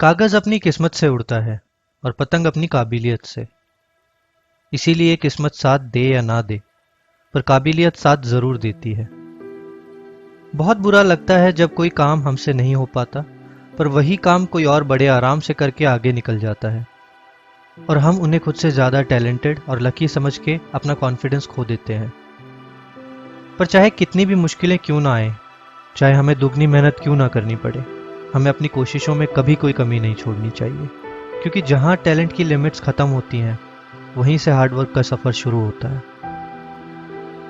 कागज अपनी किस्मत से उड़ता है और पतंग अपनी काबिलियत से। इसीलिए किस्मत साथ दे या ना दे, पर काबिलियत साथ जरूर देती है। बहुत बुरा लगता है जब कोई काम हमसे नहीं हो पाता, पर वही काम कोई और बड़े आराम से करके आगे निकल जाता है और हम उन्हें खुद से ज्यादा टैलेंटेड और लकी समझ के अपना कॉन्फिडेंस खो देते हैं। पर चाहे कितनी भी मुश्किलें क्यों ना आए, चाहे हमें दुगनी मेहनत क्यों ना करनी पड़े, हमें अपनी कोशिशों में कभी कोई कमी नहीं छोड़नी चाहिए। क्योंकि जहां टैलेंट की लिमिट्स खत्म होती हैं, वहीं से हार्डवर्क का सफर शुरू होता है।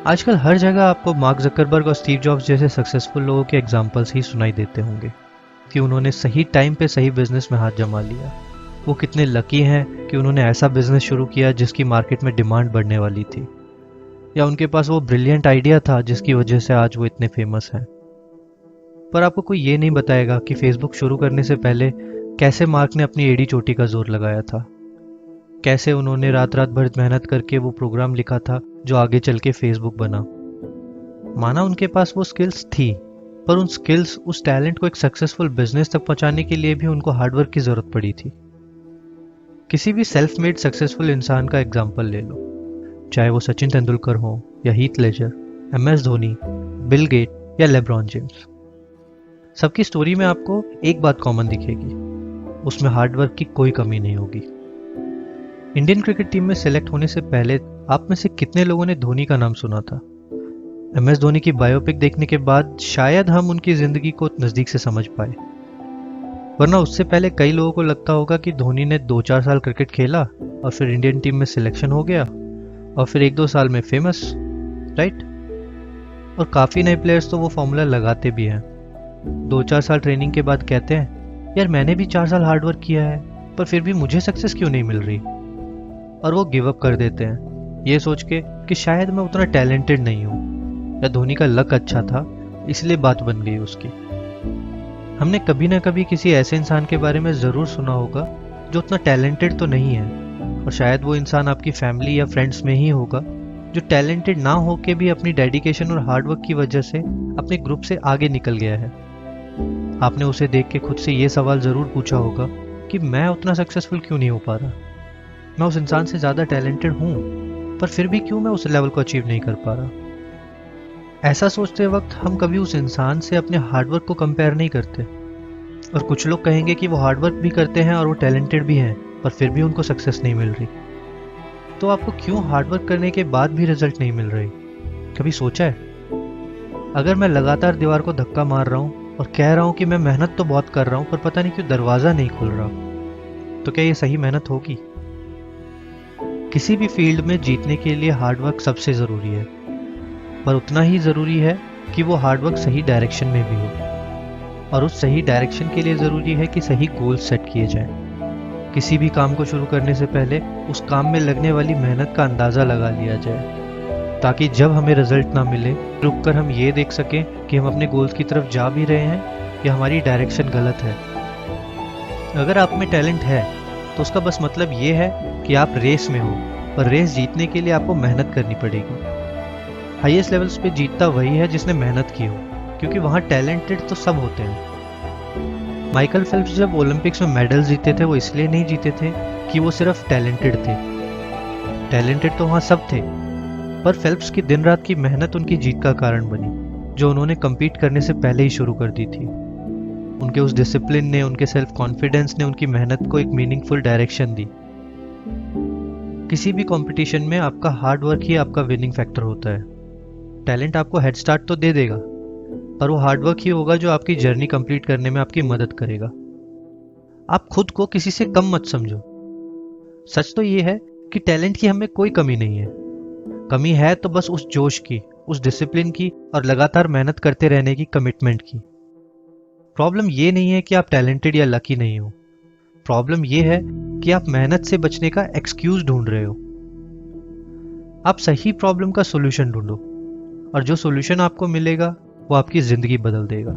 आजकल हर जगह आपको मार्क जकरबर्ग और स्टीव जॉब्स जैसे सक्सेसफुल लोगों के एग्जाम्पल्स ही सुनाई देते होंगे कि उन्होंने सही टाइम पे सही बिजनेस में हाथ जमा लिया। वो कितने लकी हैं कि उन्होंने ऐसा बिजनेस शुरू किया जिसकी मार्केट में डिमांड बढ़ने वाली थी, या उनके पास वो ब्रिलियंट आइडिया था जिसकी वजह से आज वो इतने फेमस हैं। पर आपको कोई ये नहीं बताएगा कि फेसबुक शुरू करने से पहले कैसे मार्क ने अपनी एड़ी चोटी का जोर लगाया था, कैसे उन्होंने रात रात भर मेहनत करके वो प्रोग्राम लिखा था जो आगे चल के फेसबुक बना। माना उनके पास वो स्किल्स थी, पर उन स्किल्स, उस टैलेंट को एक सक्सेसफुल बिजनेस तक पहुंचाने के लिए भी उनको हार्डवर्क की जरूरत पड़ी थी। किसी भी सेल्फ मेड सक्सेसफुल इंसान का एग्जाम्पल ले लो, चाहे वो सचिन तेंदुलकर हो या Heath Ledger, MS Dhoni, Bill Gate या लेब्रॉन जेम्स। सबकी स्टोरी में आपको एक बात कॉमन दिखेगी, उसमें हार्डवर्क की कोई कमी नहीं होगी। इंडियन क्रिकेट टीम में सिलेक्ट होने से पहले आप में से कितने लोगों ने धोनी का नाम सुना था? MS धोनी की बायोपिक देखने के बाद शायद हम उनकी जिंदगी को नजदीक से समझ पाए, वरना उससे पहले कई लोगों को लगता होगा कि धोनी ने 2-4 साल क्रिकेट खेला और फिर इंडियन टीम में सिलेक्शन हो गया और फिर 1-2 साल में फेमस, राइट? और काफी नए प्लेयर्स तो वो फॉर्मूला लगाते भी हैं। 2-4 साल ट्रेनिंग के बाद कहते हैं, यार मैंने भी 4 साल हार्डवर्क किया है, पर फिर भी मुझे सक्सेस क्यों नहीं मिल रही? और वो गिव अप कर देते हैं ये सोच के कि शायद मैं उतना टैलेंटेड नहीं हूँ, या धोनी का लक अच्छा था इसलिए बात बन गई उसकी। हमने कभी ना कभी किसी ऐसे इंसान के बारे में जरूर सुना होगा जो उतना टैलेंटेड तो नहीं है, और शायद वो इंसान आपकी फैमिली या फ्रेंड्स में ही होगा जो टैलेंटेड ना होके भी अपनी डेडिकेशन और हार्डवर्क की वजह से अपने ग्रुप से आगे निकल गया है। आपने उसे देख के खुद से ये सवाल जरूर पूछा होगा कि मैं उतना सक्सेसफुल क्यों नहीं हो पा रहा, मैं उस इंसान से ज्यादा टैलेंटेड हूं, पर फिर भी क्यों मैं उस लेवल को अचीव नहीं कर पा रहा। ऐसा सोचते वक्त हम कभी उस इंसान से अपने हार्डवर्क को कंपेयर नहीं करते। और कुछ लोग कहेंगे कि वो हार्डवर्क भी करते हैं और वो टैलेंटेड भी हैं, पर फिर भी उनको सक्सेस नहीं मिल रही। तो आपको क्यों हार्डवर्क करने के बाद भी रिजल्ट नहीं मिल रही? कभी सोचा है? अगर मैं लगातार दीवार को धक्का मार रहा हूं और कह रहा हूं कि मैं मेहनत तो बहुत कर रहा हूं, पर पता नहीं क्यों दरवाजा नहीं खुल रहा, तो क्या ये सही मेहनत होगी? किसी भी फील्ड में जीतने के लिए हार्डवर्क सबसे जरूरी है, पर उतना ही जरूरी है कि वो हार्डवर्क सही डायरेक्शन में भी हो। और उस सही डायरेक्शन के लिए जरूरी है कि सही गोल सेट किए जाएं। किसी भी काम को शुरू करने से पहले उस काम में लगने वाली मेहनत का अंदाजा लगा लिया जाए, ताकि जब हमें रिजल्ट ना मिले, रुककर हम ये देख सकें कि हम अपने गोल्स की तरफ जा भी रहे हैं या हमारी डायरेक्शन गलत है। अगर आप में टैलेंट है तो उसका बस मतलब ये है कि आप रेस में हो, पर रेस जीतने के लिए आपको मेहनत करनी पड़ेगी। हाईएस्ट लेवल्स पे जीतता वही है जिसने मेहनत की हो, क्योंकि वहां टैलेंटेड तो सब होते हैं। माइकल फेल्प्स जब ओलंपिक्स में मेडल जीते थे, वो इसलिए नहीं जीते थे कि वो सिर्फ टैलेंटेड थे। टैलेंटेड तो वहां सब थे, पर फेल्प्स की दिन रात की मेहनत उनकी जीत का कारण बनी, जो उन्होंने कम्पीट करने से पहले ही शुरू कर दी थी। उनके उस डिसिप्लिन ने, उनके सेल्फ कॉन्फिडेंस ने उनकी मेहनत को एक मीनिंगफुल डायरेक्शन दी। किसी भी कंपटीशन में आपका हार्ड वर्क ही आपका विनिंग फैक्टर होता है। टैलेंट आपको हेड स्टार्ट तो दे देगा, पर वो हार्ड वर्क ही होगा जो आपकी जर्नी कंप्लीट करने में आपकी मदद करेगा। आप खुद को किसी से कम मत समझो। सच तो ये है कि टैलेंट की हमें कोई कमी नहीं है। कमी है तो बस उस जोश की, उस डिसिप्लिन की और लगातार मेहनत करते रहने की कमिटमेंट की। प्रॉब्लम ये नहीं है कि आप टैलेंटेड या लकी नहीं हो। प्रॉब्लम ये है कि आप मेहनत से बचने का एक्सक्यूज ढूंढ रहे हो। आप सही प्रॉब्लम का सॉल्यूशन ढूंढो, और जो सॉल्यूशन आपको मिलेगा वो आपकी जिंदगी बदल देगा।